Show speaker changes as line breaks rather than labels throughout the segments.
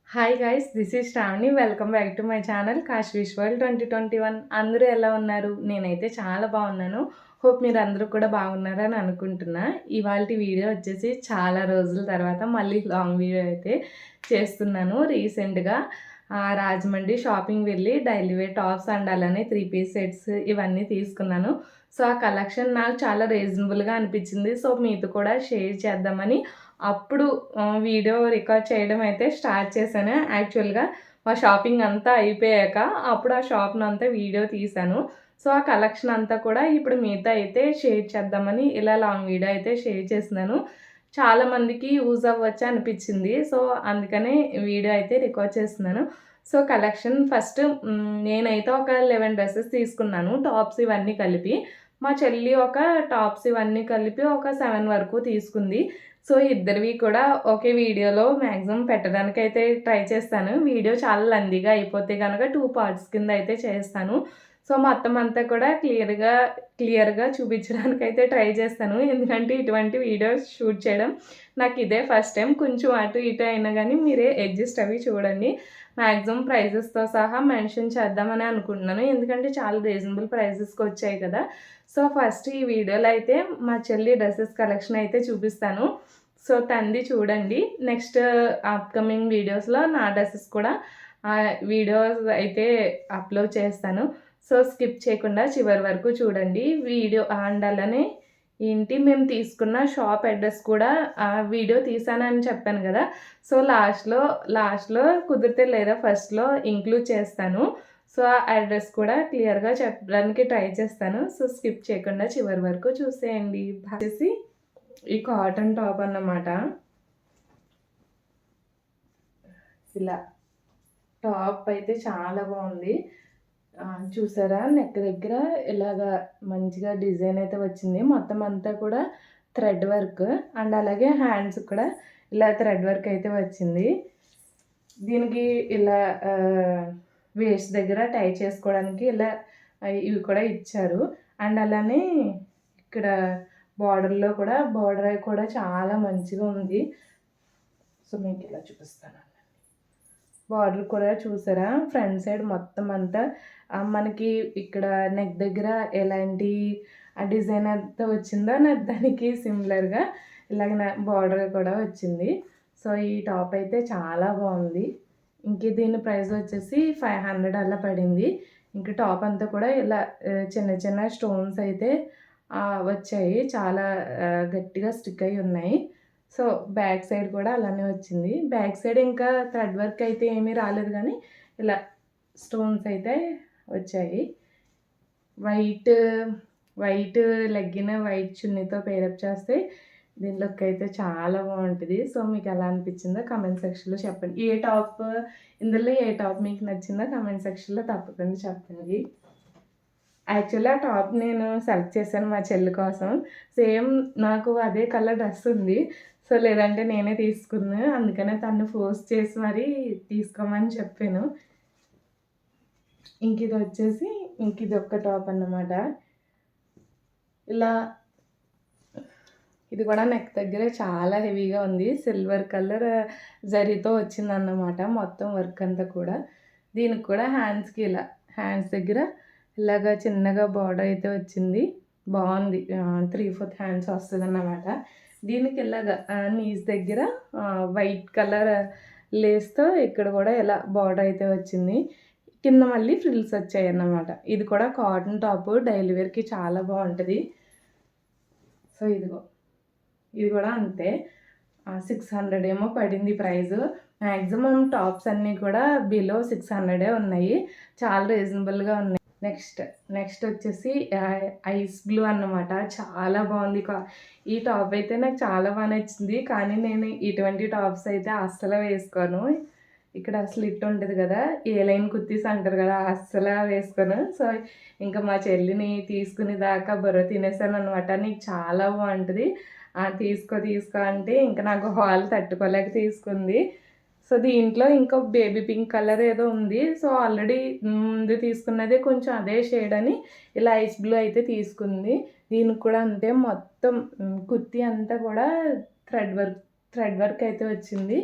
Hi guys, this is Shravani. Welcome back to my channel కాశ్వీష్ world 2021. అందరూ ఎలా ఉన్నారు? నేనైతే చాలా బాగున్నాను. హోప్ మీరు అందరూ కూడా బాగున్నారని అనుకుంటున్నా. ఇవాల్టి వీడియో వచ్చేసి చాలా రోజుల తర్వాత మళ్ళీ లాంగ్ వీడియో అయితే చేస్తున్నాను. రీసెంట్గా రాజమండ్రి షాపింగ్ వెళ్ళి డైలీ వేర్ టాప్స్ అండ్ అలానే 3 పీస్ సెట్స్ ఇవన్నీ తీసుకున్నాను. సో ఆ కలెక్షన్ నాకు చాలా రీజనబుల్గా అనిపించింది. సో మీతో కూడా షేర్ చేద్దామని అప్పుడు వీడియో రికార్డ్ చేయడం అయితే స్టార్ట్ చేశాను. యాక్చువల్గా మా షాపింగ్ అంతా అయిపోయాక అప్పుడు ఆ షాప్‌నంతా వీడియో తీశాను. సో ఆ కలెక్షన్ అంతా కూడా ఇప్పుడు మీతో అయితే షేర్ చేద్దామని ఇలా లాంగ్ వీడియో అయితే షేర్ చేస్తున్నాను. చాలామందికి యూజ్ అవ్వచ్చు అనిపించింది. సో అందుకనే వీడియో అయితే రికార్డ్ చేస్తున్నాను. సో కలెక్షన్ ఫస్ట్ నేనైతే ఒక 11 డ్రెసెస్ తీసుకున్నాను. టాప్స్ ఇవన్నీ కలిపి. మా చెల్లి ఒక టాప్స్ ఇవన్నీ కలిపి ఒక 7 వరకు తీసుకుంది. సో ఇద్దరివి కూడా ఒకే వీడియోలో మ్యాక్సిమం పెట్టడానికైతే ట్రై చేస్తాను. వీడియో చాలా లెంతీగా అయిపోతే గనక 2 పార్ట్స్ కింద అయితే చేస్తాను. సో మొత్తం అంతా కూడా క్లియర్‌గా చూపించడానికైతే ట్రై చేస్తాను. ఎందుకంటే ఇటువంటి వీడియోస్ షూట్ చేయడం నాకు ఇదే ఫస్ట్ టైం. కొంచెం అటు ఇటు అయినా గానీ మీరే అడ్జస్ట్ అవి చూడండి. మ్యాక్సిమం ప్రైజెస్‌తో సహా మెన్షన్ చేద్దామని అనుకుంటున్నాను. ఎందుకంటే చాలా రీజనబుల్ ప్రైజెస్‌కి వచ్చాయి కదా! సో ఫస్ట్ ఈ వీడియోలో అయితే మా చెల్లి డ్రెసెస్ కలెక్షన్ అయితే చూపిస్తాను. సో తనది చూడండి. నెక్స్ట్ అప్‌కమింగ్ వీడియోస్‌లో నా డ్రెసెస్ కూడా వీడియోస్ అయితే అప్‌లోడ్ చేస్తాను. సో స్కిప్ చేయకుండా చివరి వరకు చూడండి. వీడియో అండ్ అలానే మేము తీసుకున్న షాప్ అడ్రస్ కూడా వీడియో తీసానని చెప్పాను కదా! సో లాస్ట్‌లో కుదిరితే లేదా ఫస్ట్‌లో ఇంక్లూడ్ చేస్తాను. సో ఆ అడ్రస్ కూడా క్లియర్‌గా చెప్పడానికి ట్రై చేస్తాను. సో స్కిప్ చేయకుండా చివరి వరకు చూసేయండి. వచ్చేసి ఈ కాటన్ టాప్ అన్నమాట. ఇలా టాప్ అయితే చాలా బాగుంది. చూసారా నెక్ దగ్గర ఇలాగా మంచిగా డిజైన్ అయితే వచ్చింది. మొత్తం అంతా కూడా థ్రెడ్ వర్క్ అండ్ అలాగే హ్యాండ్స్ కూడా ఇలా థ్రెడ్ వర్క్ అయితే వచ్చింది. దీనికి ఇలా వేస్ట్ దగ్గర టై చేసుకోవడానికి ఇలా ఇవి కూడా ఇచ్చారు. అండ్ అలానే ఇక్కడ బార్డర్ కూడా చాలా మంచిగా ఉంది. సో మీకు ఇలా చూపిస్తాను. బార్డర్ కూడా చూసారా ఫ్రంట్ సైడ్ మొత్తం అంతా మనకి ఇక్కడ నెక్ దగ్గర ఎలాంటి డిజైన్ అంతా వచ్చిందో నాకు దానికి సిమిలర్గా ఇలాగ బార్డర్ కూడా వచ్చింది. సో ఈ టాప్ అయితే చాలా బాగుంది. ఇంక దీని ప్రైస్ వచ్చేసి 500 అలా పడింది. ఇంక టాప్ అంతా కూడా ఇలా చిన్న చిన్న స్టోన్స్ అయితే వచ్చాయి. చాలా గట్టిగా స్టిక్ అయి ఉన్నాయి. సో బ్యాక్ సైడ్ కూడా అలానే వచ్చింది. బ్యాక్ సైడ్ ఇంకా థ్రెడ్ వర్క్ అయితే ఏమీ రాలేదు కానీ ఇలా స్టోన్స్ అయితే వచ్చాయి. వైట్ లెగ్గిన్ వైట్ చున్నీతో పేరప్ చేస్తే దీని లుక్ అయితే చాలా బాగుంటుంది. సో మీకు ఎలా అనిపించిందో కమెంట్ సెక్షన్లో చెప్పండి. ఇందులో ఏ టాప్ మీకు నచ్చిందో కమెంట్ సెక్షన్లో తప్పకుండా చెప్పండి. యాక్చువల్లీ ఆ టాప్ నేను సెలెక్ట్ చేశాను మా చెల్లి కోసం. సేమ్ నాకు అదే కలర్ డ్రెస్ ఉంది. సో లేదంటే నేనే తీసుకున్నా. అందుకనే తను ఫోర్స్ చేసి మరీ తీసుకోమని చెప్పాను. ఇది ఒక్క టాప్ అన్నమాట. ఇలా ఇది కూడా నెక్ దగ్గర చాలా హెవీగా ఉంది. సిల్వర్ కలర్ జరీతో వచ్చిందన్నమాట మొత్తం వర్క్ అంతా కూడా. దీనికి కూడా హ్యాండ్స్ దగ్గర ఇలాగా చిన్నగా బార్డర్ అయితే వచ్చింది. బాగుంది. 3/4 హ్యాండ్స్ వస్తుంది అన్నమాట. దీనికి ఇలాగా నీస్ దగ్గర వైట్ కలర్ లేస్తో ఇక్కడ కూడా ఇలా బార్డర్ అయితే వచ్చింది. కింద మళ్ళీ ఫ్రిల్స్ వచ్చాయి అన్నమాట. ఇది కూడా కాటన్ టాప్ డైలీ వేర్కి చాలా బాగుంటుంది. సో ఇది కూడా అంతే 600 ఏమో పడింది ప్రైస్. మ్యాక్సిమం టాప్స్ అన్నీ కూడా బిలో 600 ఉన్నాయి. చాలా రీజనబుల్గా ఉన్నాయి. నెక్స్ట్ వచ్చేసి ఐస్ బ్లూ అన్నమాట. చాలా బాగుంది. ఈ టాప్ అయితే నాకు చాలా బాగా నచ్చింది. కానీ నేను ఇటువంటి టాప్స్ అయితే అస్సలు వేసుకోను. ఇక్కడ స్లిట్ ఉంటుంది కదా, ఏ లైన్ కుర్తీస్ అంటారు కదా, అస్సలు వేసుకోను. సో ఇంకా మా చెల్లిని తీసుకునే దాకా బుర్ర తినేసాను అనమాట. నీకు చాలా బాగుంటుంది, తీసుకో అంటే ఇంకా నాకు హాల్ తట్టుకోలేక తీసుకుంది. సో దీంట్లో ఇంకో బేబీ పింక్ కలర్ ఏదో ఉంది. సో ఆల్రెడీ ముందు తీసుకున్నదే కొంచెం అదే షేడ్ అని ఇలా ఐస్ బ్లూ అయితే తీసుకుంది. దీనికి కూడా అంతే మొత్తం కుర్తీ అంతా కూడా థ్రెడ్ వర్క్ అయితే వచ్చింది.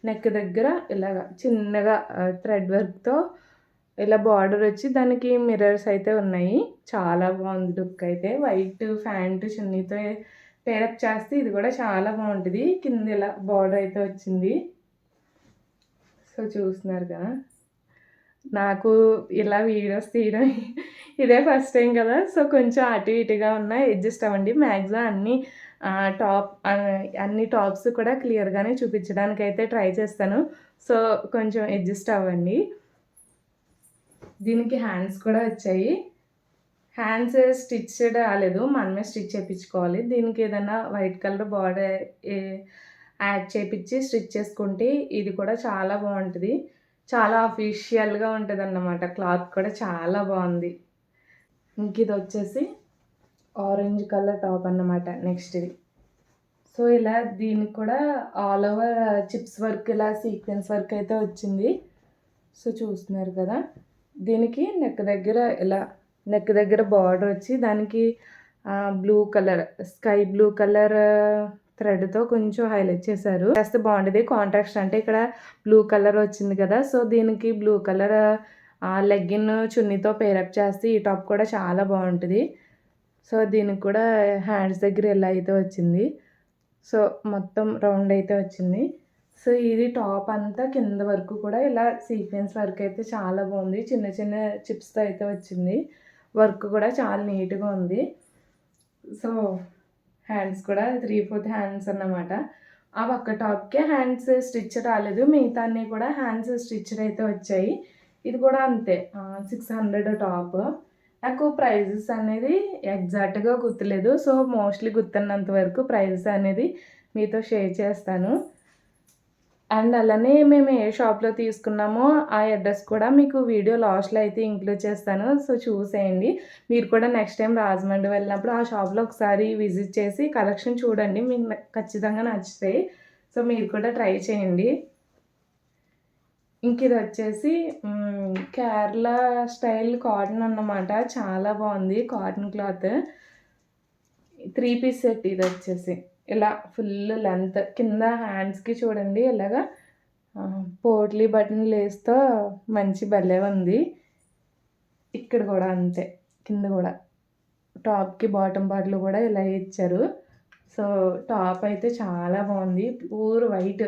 నెక్ దగ్గర ఇలాగ చిన్నగా థ్రెడ్ వర్క్తో ఇలా బార్డర్ వచ్చి దానికి మిర్రర్స్ అయితే ఉన్నాయి. చాలా బాగుంది లుక్ అయితే. వైట్ ప్యాంటు చున్నీతో పేరప్ చేస్తే ఇది కూడా చాలా బాగుంటుంది. కింద ఇలా బార్డర్ అయితే వచ్చింది. సో చూస్తున్నారు కదా, నాకు ఇలా వీడియోస్ తీయడం ఇదే ఫస్ట్ టైం కదా, సో కొంచెం అటు ఇటుగా ఉన్నాయి, అడ్జస్ట్ అవ్వండి. మ్యాక్సిమం అన్ని టాప్స్ కూడా క్లియర్గానే చూపించడానికి అయితే ట్రై చేస్తాను. సో కొంచెం అడ్జస్ట్ అవ్వండి. దీనికి హ్యాండ్స్ కూడా వచ్చాయి. హ్యాండ్స్ స్టిచ్ రాలేదు, మనమే స్టిచ్ చేయించుకోవాలి. దీనికి ఏదైనా వైట్ కలర్ బార్డర్ యాడ్ చేయించి స్టిచ్ చేసుకుంటే ఇది కూడా చాలా బాగుంటుంది. చాలా అఫీషియల్గా ఉంటుంది అన్నమాట. క్లాత్ కూడా చాలా బాగుంది. ఇంక ఇది వచ్చేసి ఆరెంజ్ కలర్ టాప్ అన్నమాట నెక్స్ట్ ఇది. సో ఇలా దీనికి కూడా ఆల్ ఓవర్ చిప్స్ వర్క్, ఇలా సీక్వెన్స్ వర్క్ అయితే వచ్చింది. సో చూస్తున్నారు కదా, దీనికి నెక్ దగ్గర బార్డర్ వచ్చి దానికి blue colour, sky blue colour థ్రెడ్తో కొంచెం హైలైట్ చేశారు. చేస్తే బాగుంటుంది కాంట్రాస్ట్. అంటే ఇక్కడ బ్లూ కలర్ వచ్చింది కదా, సో దీనికి బ్లూ కలర్ లెగ్గిన్ చున్నీతో పేరప్ చేస్తే ఈ టాప్ కూడా చాలా బాగుంటుంది. సో దీనికి కూడా హ్యాండ్స్ దగ్గర ఇలా అయితే వచ్చింది. సో మొత్తం రౌండ్ అయితే వచ్చింది. సో ఇది టాప్ అంతా కింద వరకు కూడా ఇలా సీక్వెన్స్ వర్క్ అయితే చాలా బాగుంది. చిన్న చిన్న చిప్స్తో అయితే వచ్చింది. వర్క్ కూడా చాలా నీట్గా ఉంది. సో హ్యాండ్స్ కూడా 3/4 హ్యాండ్స్ అన్నమాట. ఆ ఒక్క టాప్కే హ్యాండ్స్ స్టిచ్ రాలేదు, మిగతా అన్నీ కూడా హ్యాండ్స్ స్టిచ్డ్ అయితే వచ్చాయి. ఇది కూడా అంతే, 600 టాప్. నాకు ప్రైజెస్ అనేది ఎగ్జాక్ట్గా గుర్తులేదు. సో మోస్ట్లీ గుర్తున్నంత వరకు ప్రైజెస్ అనేది మీతో షేర్ చేస్తాను. అండ్ అలానే మేము ఏ షాప్లో తీసుకున్నామో ఆ అడ్రస్ కూడా మీకు వీడియో లాస్ట్లో అయితే ఇంక్లూడ్ చేస్తాను. సో చూసేయండి. మీరు కూడా నెక్స్ట్ టైం రాజమండ్రి వెళ్ళినప్పుడు ఆ షాప్లో ఒకసారి విజిట్ చేసి కలెక్షన్ చూడండి, మీకు ఖచ్చితంగా నచ్చుతాయి. సో మీరు కూడా ట్రై చేయండి. ఇంక ఇది వచ్చేసి కేరళ స్టైల్ కాటన్ అన్నమాట. చాలా బాగుంది కాటన్ క్లాత్. 3 పీస్ సెట్ ఇది వచ్చేసి ఇలా ఫుల్ లెంత్. కింద హ్యాండ్స్కి చూడండి ఇలాగా పోట్లీ బటన్ లేస్తో మంచి భలే ఉంది. ఇక్కడ కూడా అంతే, కింద కూడా టాప్కి బాటమ్ పార్ట్లు కూడా ఇలా ఇచ్చారు. సో టాప్ అయితే చాలా బాగుంది. ప్యూర్ వైట్,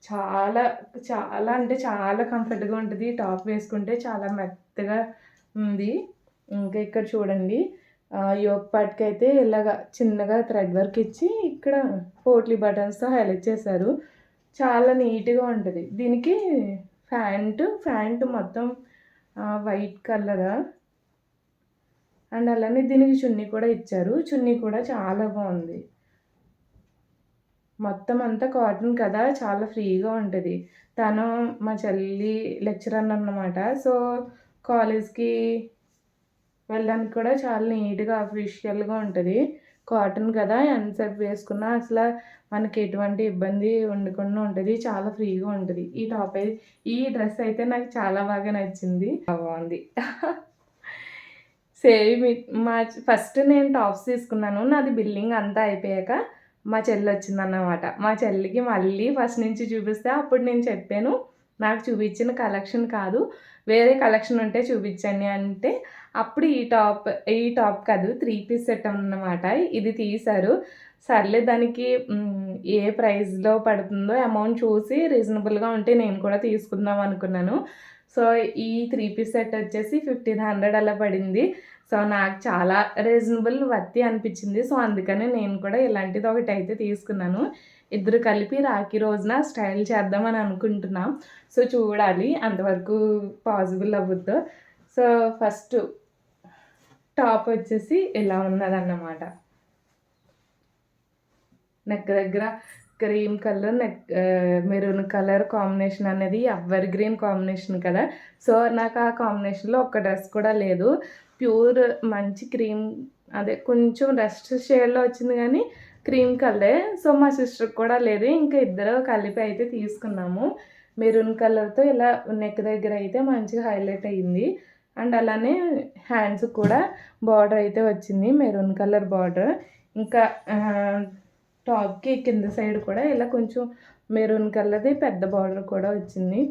చాలా చాలా అంటే చాలా కంఫర్ట్గా ఉంటుంది. టాప్ వేసుకుంటే చాలా మెత్తగా ఉంది. ఇంకా ఇక్కడ చూడండి యోక్ పార్ట్కి అయితే ఇలాగ చిన్నగా థ్రెడ్ వర్క్ ఇచ్చి ఇక్కడ పోట్లీ బటన్స్తో హైలైట్ చేశారు. చాలా నీట్గా ఉంటుంది. దీనికి ప్యాంటు మొత్తం వైట్ కలర్. అండ్ అలానే దీనికి చున్నీ కూడా ఇచ్చారు. చున్నీ కూడా చాలా బాగుంది. మొత్తం అంతా కాటన్ కదా, చాలా ఫ్రీగా ఉంటుంది. తను మా చెల్లి లెక్చరర్ అన్నమాట. సో కాలేజ్కి వెళ్ళడానికి కూడా చాలా నీట్గా అఫీషియల్గా ఉంటుంది. కాటన్ కదా, ఎంతసేపు వేసుకున్నా అసలు మనకి ఎటువంటి ఇబ్బంది ఉండకుండా ఉంటుంది. చాలా ఫ్రీగా ఉంటుంది. ఈ డ్రెస్ అయితే నాకు చాలా బాగా నచ్చింది. బాగుంది. సేమ్ ఫస్ట్ నేను టాప్స్ తీసుకున్నాను. నాది బిల్లింగ్ అంతా అయిపోయాక మా చెల్లి వచ్చిందన్నమాట. మా చెల్లికి మళ్ళీ ఫస్ట్ నుంచి చూపిస్తే అప్పుడు నేను చెప్పాను, నాకు చూపించిన కలెక్షన్ కాదు, వేరే కలెక్షన్ ఉంటే చూపించండి అంటే అప్పుడు ఈ టాప్ కాదు 3 పీస్ సెట్ అన్నమాట. ఇది తీశారు. సర్లే దానికి ఏ ప్రైస్లో పడుతుందో అమౌంట్ చూసి రీజనబుల్గా ఉంటే నేను కూడా తీసుకుందాం అనుకున్నాను. సో ఈ 3 పీస్ సెట్ వచ్చేసి 1500 అలా పడింది. సో నాకు చాలా రీజనబుల్ వర్తి అనిపించింది. సో అందుకనే నేను కూడా ఇలాంటిది ఒకటి అయితే తీసుకున్నాను. ఇద్దరు కలిపి రాఖీ రోజున స్టైల్ చేద్దామని అనుకుంటున్నాం. సో చూడాలి అంతవరకు పాసిబుల్ అవ్వద్దు. సో ఫస్ట్ టాప్ వచ్చేసి ఇలా ఉన్నదన్నమాట. నెక్ దగ్గర cream colour, maroon colour combination అనేది ఎవర్ గ్రీన్ కాంబినేషన్ కదా. సో నాకు ఆ కాంబినేషన్లో ఒక్క డ్రెస్ కూడా లేదు. ప్యూర్ మంచి క్రీమ్, అదే కొంచెం డస్ట్ షేడ్లో వచ్చింది కానీ క్రీమ్ కలరే. సో మా సిస్టర్కి కూడా లేదు. ఇంకా ఇద్దరు కలిపి అయితే తీసుకున్నాము. మెరూన్ కలర్తో ఇలా నెక్ దగ్గర అయితే మంచిగా హైలైట్ అయ్యింది. అండ్ అలానే హ్యాండ్స్ కూడా బార్డర్ అయితే వచ్చింది, మెరూన్ కలర్ బార్డర్. ఇంకా టాప్కి కింద సైడ్ కూడా ఇలా కొంచెం మెరూన్ కలర్ది పెద్ద బార్డర్ కూడా వచ్చింది.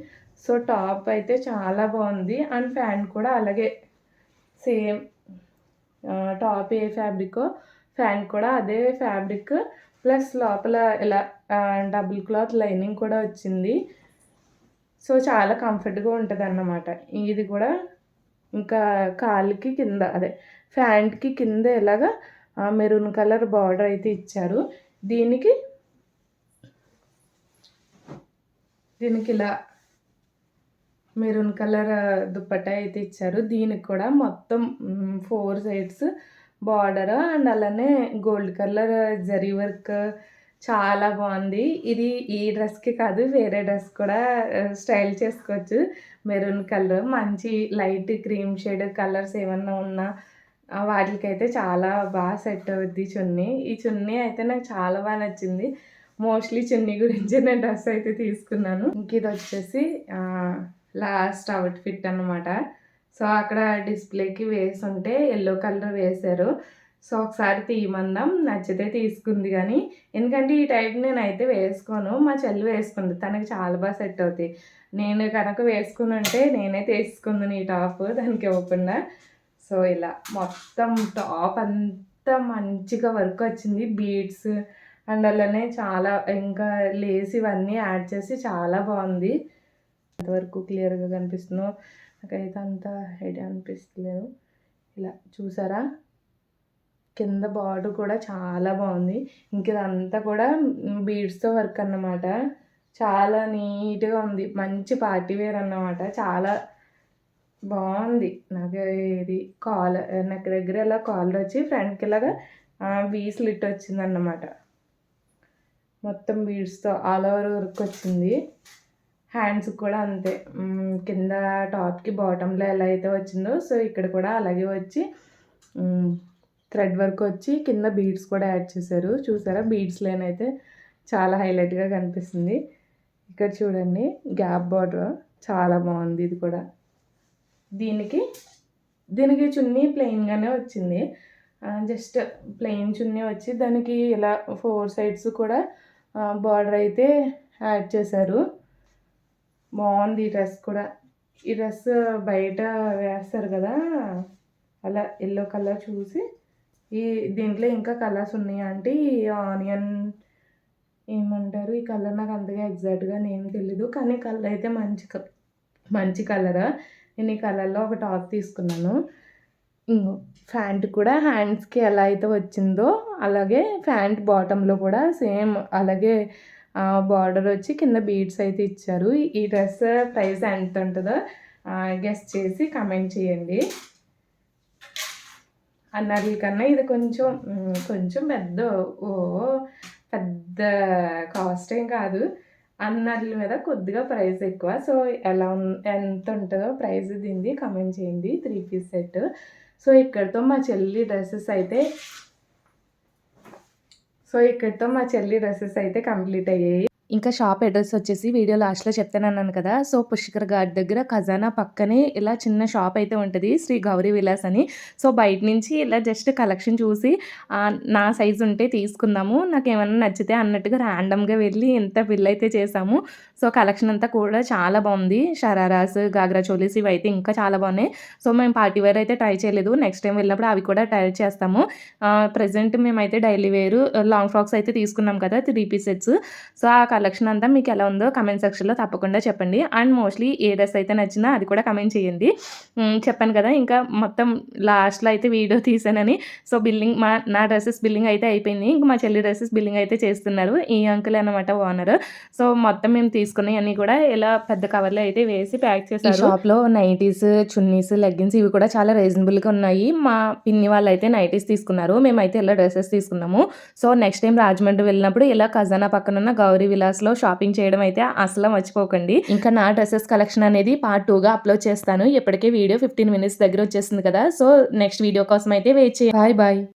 సో టాప్ అయితే చాలా బాగుంది. అండ్ ప్యాంట్ కూడా అలాగే సేమ్ టాప్ ఏ ఫ్యాబ్రికో ప్యాంట్ కూడా అదే ఫ్యాబ్రిక్ ప్లస్ లోపల ఇలా డబుల్ క్లాత్ లైనింగ్ కూడా వచ్చింది. సో చాలా కంఫర్ట్గా ఉంటుంది అన్నమాట. ఇది కూడా ఇంకా కాళ్ళకి కింద అదే ప్యాంట్కి కింద ఇలాగా మెరూన్ కలర్ బార్డర్ అయితే ఇచ్చారు. దీనికి ఇలా మెరూన్ కలర్ దుప్పట్టా అయితే ఇచ్చారు. దీనికి కూడా మొత్తం 4 సైడ్స్ బార్డర్ అండ్ అలానే గోల్డ్ కలర్ జరీ వర్క్ చాలా బాగుంది. ఇది ఈ డ్రెస్కి కాదు, వేరే డ్రెస్ కూడా స్టైల్ చేసుకోవచ్చు. మెరూన్ కలర్ మంచి లైట్ క్రీమ్ షేడ్ కలర్స్ ఏమన్నా ఉన్నా వాటికైతే చాలా బాగా సెట్ అవుద్ది చున్నీ. ఈ చున్నీ అయితే నాకు చాలా బాగా నచ్చింది. మోస్ట్లీ చున్నీ గురించి నేను డ్రెస్ అయితే తీసుకున్నాను. ఇంక ఇది వచ్చేసి లాస్ట్ అవుట్ఫిట్ అన్నమాట. సో అక్కడ డిస్ప్లేకి వేసి ఉంటే ఎల్లో కలర్ వేశారు. సో ఒకసారి తీయమందాం, నచ్చితే తీసుకుంది. కానీ ఎందుకంటే ఈ టైప్ నేనైతే వేసుకోను, మా చెల్లి వేసుకుంది, తనకి చాలా బాగా సెట్ అవుతాయి. నేను కనుక వేసుకుని ఉంటే నేనే తీసుకుంది ఈ టాప్ దానికి ఇవ్వకుండా. సో ఇలా మొత్తం టాప్ అంతా మంచిగా వర్క్ వచ్చింది. బీడ్స్ అండ్ అలానే చాలా ఇంకా లేస్ ఇవన్నీ యాడ్ చేసి చాలా బాగుంది. అంతవరకు క్లియర్గా కనిపిస్తుందో నాకైతే అంత ఐడియా అనిపిస్తలేదు. ఇలా చూసారా, కింద బార్డర్ కూడా చాలా బాగుంది. ఇంక ఇదంతా కూడా బీడ్స్తో వర్క్ అన్నమాట. చాలా నీట్గా ఉంది, మంచి పార్టీ వేర్ అన్నమాట. చాలా బాగుంది. నాకు ఇది నెక్ దగ్గర ఇలా కాలర్ వచ్చి ఫ్రంట్కి ఇలాగా వీ స్లిట్ వచ్చిందన్నమాట. మొత్తం బీడ్స్తో ఆల్ ఓవర్ వర్క్ వచ్చింది. హ్యాండ్స్కి కూడా అంతే, కింద టాప్కి బాటంలో ఎలా అయితే వచ్చిందో సో ఇక్కడ కూడా అలాగే వచ్చి థ్రెడ్ వర్క్ వచ్చి కింద బీడ్స్ కూడా యాడ్ చేశారు. చూసారా, బీడ్స్ లైన్ అయితే చాలా హైలైట్గా కనిపిస్తుంది. ఇక్కడ చూడండి గ్యాప్ బార్డర్ చాలా బాగుంది. ఇది కూడా దీనికి చున్నీ ప్లెయిన్గానే వచ్చింది. జస్ట్ ప్లెయిన్ చున్నీ వచ్చి దానికి ఇలా 4 సైడ్స్ కూడా బార్డర్ అయితే యాడ్ చేశారు. బాగుంది ఈ డ్రెస్ కూడా. ఈ డ్రెస్ బయట వేస్తారు కదా, అలా ఎల్లో కలర్ చూసి దీంట్లో ఇంకా కలర్స్ ఉన్నాయి అంటే ఆనియన్ ఏమంటారు ఈ కలర్, నాకు అంతగా ఎగ్జాక్ట్గా నేమ్ తెలీదు, కానీ కలర్ అయితే మంచి కలర్. నేను ఈ కలర్లో ఒక టాప్ తీసుకున్నాను. ప్యాంట్ కూడా హ్యాండ్స్కి ఎలా అయితే వచ్చిందో అలాగే ప్యాంట్ బాటంలో కూడా సేమ్ అలాగే బార్డర్ వచ్చి కింద బీడ్స్ అయితే ఇచ్చారు. ఈ డ్రెస్ ప్రైస్ ఎంత ఉంటుందో గెస్ చేసి కమెంట్ చేయండి. అన్నది కన్నా ఇది కొంచెం పెద్ద కాస్ట్ ఏం కాదు. అన్నట్ల మీద కొద్దిగా ప్రైస్ ఎక్కువ. సో ఎంత ఉంటుందో ప్రైస్ దీనిది కమెంట్ చేయండి. 3 పీస్ సెట్. సో ఇక్కడితో మా చెల్లి డ్రెస్సెస్ అయితే కంప్లీట్ అయ్యాయి. ఇంకా షాప్ అడ్రస్ వచ్చేసి వీడియో లాస్ట్లో చెప్తానన్నాను కదా. సో పుష్కర్ ఘాట్ దగ్గర ఖజానా పక్కనే ఇలా చిన్న షాప్ అయితే ఉంటుంది, శ్రీ గౌరీ విలాస్ అని. సో బయట నుంచి ఇలా జస్ట్ కలెక్షన్ చూసి నా సైజు ఉంటే తీసుకుందాము, నాకు ఏమన్నా నచ్చితే అన్నట్టుగా ర్యాండమ్గా వెళ్ళి ఇంత బిల్ అయితే చేసాము. సో కలెక్షన్ అంతా కూడా చాలా బాగుంది. షరారాస్, గాగ్రా చోలీస్ ఇవి అయితే ఇంకా చాలా బాగున్నాయి. సో మేము పార్టీ వేర్ అయితే ట్రై చేయలేదు, నెక్స్ట్ టైం వెళ్ళినప్పుడు అవి కూడా ట్రై చేస్తాము. ప్రజెంట్ మేమైతే డైలీ వేరు లాంగ్ ఫ్రాక్స్ అయితే తీసుకున్నాం కదా, 3 పీస్ సెట్స్. సో ఆ కలెక్షన్ అంతా మీకు ఎలా ఉందో కమెంట్ సెక్షన్లో తప్పకుండా చెప్పండి. అండ్ మోస్ట్లీ ఏ డ్రెస్ అయితే నచ్చినా అది కూడా కమెంట్ చేయండి. చెప్పాను కదా ఇంకా మొత్తం లాస్ట్లో అయితే వీడియో తీసానని. సో నా డ్రెస్సెస్ బిల్లింగ్ అయితే అయిపోయింది. ఇంకా మా చెల్లి డ్రెస్సెస్ బిల్లింగ్ అయితే చేస్తున్నారు. ఈ అంకుల్ అనమాట ఓనర్. సో మొత్తం మేము తీసుకున్నవన్నీ కూడా ఇలా పెద్ద కవర్లో అయితే వేసి ప్యాక్ చేశారు. షాప్లో నైటీస్, చున్నీస్, లెగ్గిన్స్ ఇవి కూడా చాలా రీజనబుల్గా ఉన్నాయి. మా పిన్ని వాళ్ళు అయితే నైటీస్ తీసుకున్నారు, మేమైతే ఇలా డ్రెస్సెస్ తీసుకున్నాము. సో నెక్స్ట్ టైం రాజమండ్రి వెళ్ళినప్పుడు ఇలా ఖజానా పక్కన ఉన్న గౌరీ విలాస్లో షాపింగ్ చేయడం అయితే అసలు మర్చిపోకండి. ఇంకా నా డ్రెస్సెస్ కలెక్షన్ అనేది పార్ట్ 2గా అప్లోడ్ చేస్తాను. ఇప్పటికే వీడియో 15 మినిట్స్ దగ్గర వచ్చేసింది కదా. సో నెక్స్ట్ వీడియో కోసం అయితే వెయిట్ చేయండి. బాయ్.